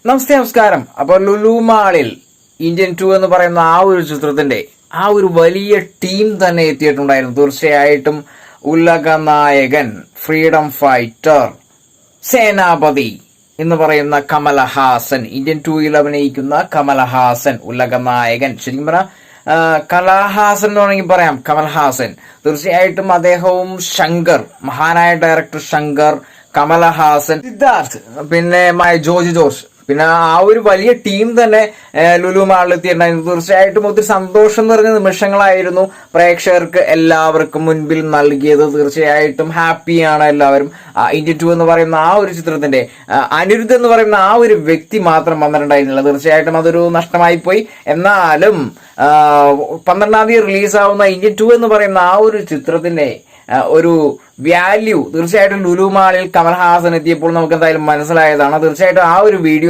നമസ്കാരം. അപ്പോൾ ലുലു മാളിൽ ഇന്ത്യൻ 2 എന്ന് പറയുന്ന ആ ഒരു ചിത്രത്തിന്റെ ആ ഒരു വലിയ ടീം തന്നെ എത്തിയിട്ടുണ്ടായിരുന്നു. തീർച്ചയായിട്ടും ഉലക നായകൻ, ഫ്രീഡം ഫൈറ്റർ, സേനാപതി എന്ന് പറയുന്ന കമലഹാസൻ, ഇന്ത്യൻ 2-ൽ അഭിനയിക്കുന്ന കമലഹാസൻ, ഉലക നായകൻ. ശരിക്കും പറഞ്ഞാൽ കലാഹാസൻ എന്ന് വേണമെങ്കിൽ പറയാം. കമൽഹാസൻ തീർച്ചയായിട്ടും അദ്ദേഹവും ശങ്കർ, മഹാനായ ഡയറക്ടർ ശങ്കർ, കമലഹാസൻ, സിദ്ധാർത്ഥ്, പിന്നെ ജോർജ് ജോർജ്, പിന്നെ ആ ഒരു വലിയ ടീം തന്നെ ലുലു മാളിൽ എത്തിയിട്ടുണ്ടായിരുന്നു. തീർച്ചയായിട്ടും ഒത്തിരി സന്തോഷം നിറഞ്ഞ നിമിഷങ്ങളായിരുന്നു പ്രേക്ഷകർക്ക് എല്ലാവർക്കും മുൻപിൽ നൽകിയത്. തീർച്ചയായിട്ടും ഹാപ്പിയാണ് എല്ലാവരും. ഇന്ത്യ 2 എന്ന് പറയുന്ന ആ ഒരു ചിത്രത്തിന്റെ അനിരുദ്ധ് എന്ന് പറയുന്ന ആ ഒരു വ്യക്തി മാത്രം വന്നിട്ടുണ്ടായിരുന്നില്ല. തീർച്ചയായിട്ടും അതൊരു നഷ്ടമായി പോയി. എന്നാലും 12-ാം തീയതി റിലീസാവുന്ന ഇന്ത്യ 2 എന്ന് പറയുന്ന ആ ഒരു ചിത്രത്തിന്റെ ഒരു വാല്യൂ തീർച്ചയായിട്ടും ലുലു മാളിൽ കമൽഹാസൻ എത്തിയപ്പോൾ നമുക്ക് എന്തായാലും മനസ്സിലായതാണ്. തീർച്ചയായിട്ടും ആ ഒരു വീഡിയോ